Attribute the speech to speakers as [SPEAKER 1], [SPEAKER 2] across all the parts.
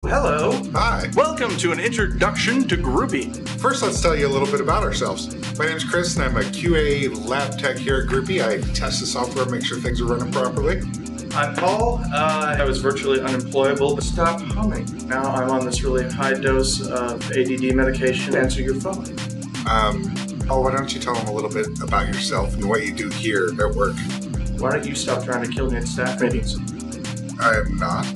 [SPEAKER 1] Hello.
[SPEAKER 2] Hi.
[SPEAKER 1] Welcome to an introduction to Groupee.
[SPEAKER 2] First, let's tell you a little bit about ourselves. My name's Chris, and I'm a QA lab tech here at Groupee. I test the software, make sure things are running properly.
[SPEAKER 1] I'm Paul. I was virtually unemployable, but stopped humming. Now I'm on this really high dose of ADD medication to answer your phone.
[SPEAKER 2] Paul, why don't you tell them a little bit about yourself and what you do here at work?
[SPEAKER 1] Why don't you stop trying to kill me at staff meetings?
[SPEAKER 2] I'm not.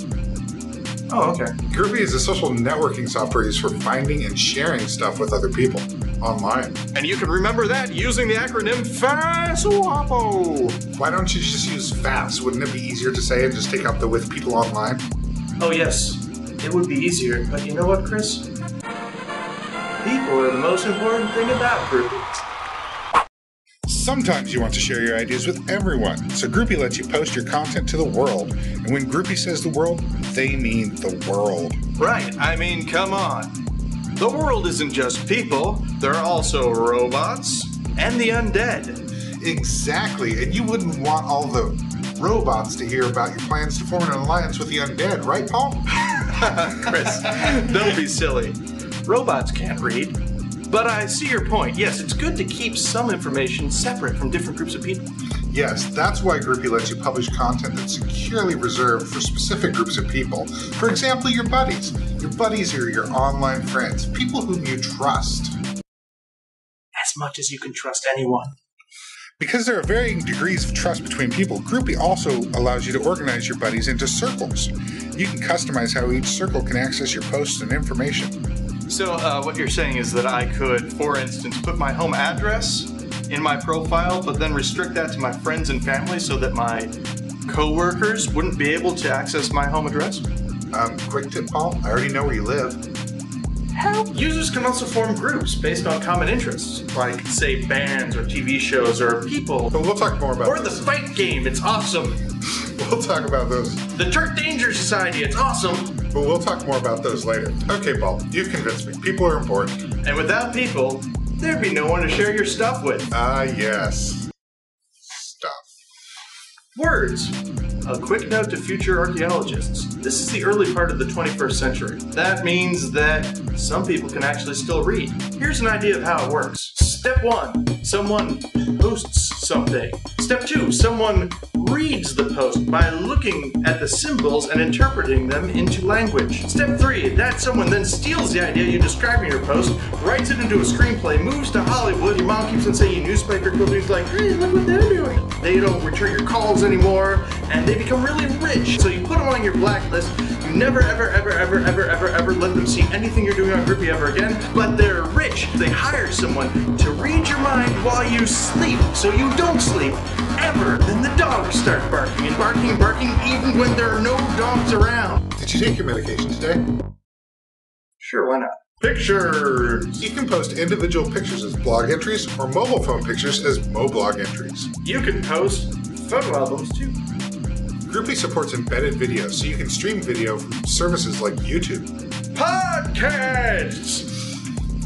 [SPEAKER 1] Oh, okay.
[SPEAKER 2] Groupee is a social networking software used for finding and sharing stuff with other people online.
[SPEAKER 1] And you can remember that using the acronym FASWAPO.
[SPEAKER 2] Why don't you just use FAST? Wouldn't it be easier to say and just take out the with people online?
[SPEAKER 1] Oh, yes. It would be easier, but you know what, Chris? People are the most important thing about Groupee.
[SPEAKER 2] Sometimes you want to share your ideas with everyone, so Groupee lets you post your content to the world. And when Groupee says the world, they mean the world.
[SPEAKER 1] Right, I mean, come on. The world isn't just people, there are also robots and the undead.
[SPEAKER 2] Exactly, and you wouldn't want all the robots to hear about your plans to form an alliance with the undead, right, Paul?
[SPEAKER 1] Chris, don't be silly. Robots can't read. But I see your point. Yes, it's good to keep some information separate from different groups of people.
[SPEAKER 2] Yes, that's why Groupee lets you publish content that's securely reserved for specific groups of people. For example, your buddies. Your buddies are your online friends, people whom you trust.
[SPEAKER 1] As much as you can trust anyone.
[SPEAKER 2] Because there are varying degrees of trust between people, Groupee also allows you to organize your buddies into circles. You can customize how each circle can access your posts and information.
[SPEAKER 1] So what you're saying is that I could, for instance, put my home address in my profile, but then restrict that to my friends and family so that my co-workers wouldn't be able to access my home address?
[SPEAKER 2] Quick tip, Paul. I already know where you live.
[SPEAKER 1] How? Users can also form groups based on common interests, like, say, bands or TV shows or people.
[SPEAKER 2] But we'll talk more about
[SPEAKER 1] Or the fight game, it's awesome.
[SPEAKER 2] We'll talk about those.
[SPEAKER 1] The Turk Danger Society, it's awesome.
[SPEAKER 2] But we'll talk more about those later. Okay, Paul, you've convinced me. People are important.
[SPEAKER 1] And without people, there'd be no one to share your stuff with.
[SPEAKER 2] Yes. Stuff.
[SPEAKER 1] Words. A quick note to future archaeologists. This is the early part of the 21st century. That means that some people can actually still read. Here's an idea of how it works. Step 1. Someone posts something. Step 2. Someone reads the post by looking at the symbols and interpreting them into language. Step 3. That someone then steals the idea you describe in your post, writes it into a screenplay, moves to Hollywood, your mom keeps on saying newspaper clippings like, hey, look what they're doing. They don't return your calls anymore, and they become really rich. So you put them on your blacklist. You never, ever, ever, ever, ever, ever, ever let them see anything you're doing on Groupee ever again. But they're rich. They hire someone to read your mind while you sleep, so you don't sleep ever. Then the dogs start barking and barking and barking even when there are no dogs around.
[SPEAKER 2] Did you take your medication today?
[SPEAKER 1] Sure, why not? Pictures!
[SPEAKER 2] You can post individual pictures as blog entries or mobile phone pictures as moblog entries.
[SPEAKER 1] You can post photo albums too.
[SPEAKER 2] Groupee supports embedded video, so you can stream video from services like YouTube.
[SPEAKER 1] Podcasts!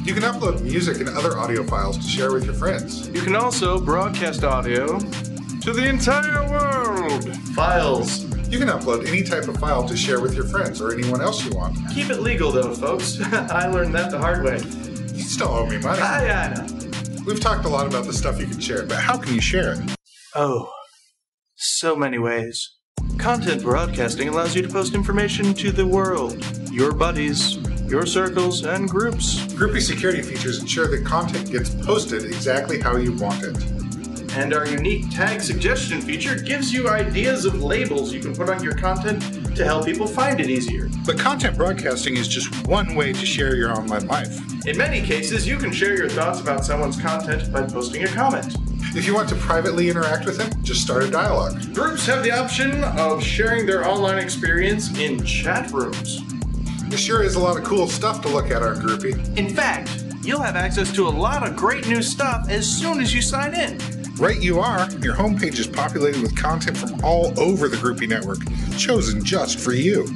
[SPEAKER 2] You can upload music and other audio files to share with your friends.
[SPEAKER 1] You can also broadcast audio to the entire world. Files.
[SPEAKER 2] You can upload any type of file to share with your friends or anyone else you want.
[SPEAKER 1] Keep it legal though, folks. I learned that the hard way.
[SPEAKER 2] You still owe me money.
[SPEAKER 1] I know.
[SPEAKER 2] We've talked a lot about the stuff you can share, but how can you share it?
[SPEAKER 1] Oh, so many ways. Content broadcasting allows you to post information to the world, your buddies, your circles, and groups.
[SPEAKER 2] Groupee security features ensure that content gets posted exactly how you want it.
[SPEAKER 1] And our unique tag suggestion feature gives you ideas of labels you can put on your content to help people find it easier.
[SPEAKER 2] But content broadcasting is just one way to share your online life.
[SPEAKER 1] In many cases, you can share your thoughts about someone's content by posting a comment.
[SPEAKER 2] If you want to privately interact with them, just start a dialogue.
[SPEAKER 1] Groups have the option of sharing their online experience in chat rooms.
[SPEAKER 2] There sure is a lot of cool stuff to look at on Groupee.
[SPEAKER 1] In fact, you'll have access to a lot of great new stuff as soon as you sign in.
[SPEAKER 2] Right you are. Your homepage is populated with content from all over the Groupee network, chosen just for you.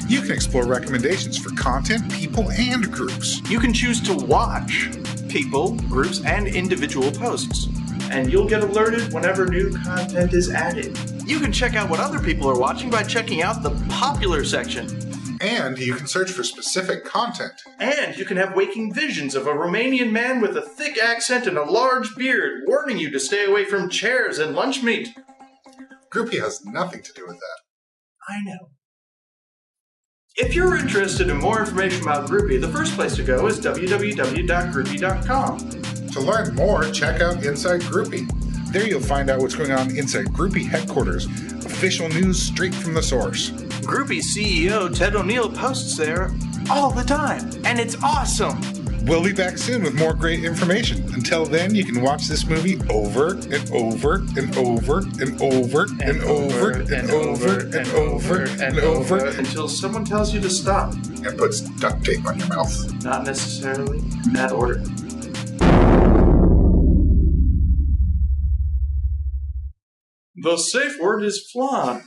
[SPEAKER 2] You can explore recommendations for content, people, and groups.
[SPEAKER 1] You can choose to watch people, groups, and individual posts. And you'll get alerted whenever new content is added. You can check out what other people are watching by checking out the popular section.
[SPEAKER 2] And you can search for specific content.
[SPEAKER 1] And you can have waking visions of a Romanian man with a thick accent and a large beard warning you to stay away from chairs and lunch meat.
[SPEAKER 2] Groupee has nothing to do with that.
[SPEAKER 1] I know. If you're interested in more information about Groupee, the first place to go is www.groupee.com.
[SPEAKER 2] To learn more, check out Inside Groupee. There you'll find out what's going on inside Groupee headquarters. Official news straight from the source.
[SPEAKER 1] Groupee CEO Ted O'Neill posts there all the time, and it's awesome!
[SPEAKER 2] We'll be back soon with more great information. Until then, you can watch this movie over and over and over and over and over and over and over and over
[SPEAKER 1] until someone tells you to stop.
[SPEAKER 2] And puts duct tape on your mouth.
[SPEAKER 1] Not necessarily in that order. The safe word is flan.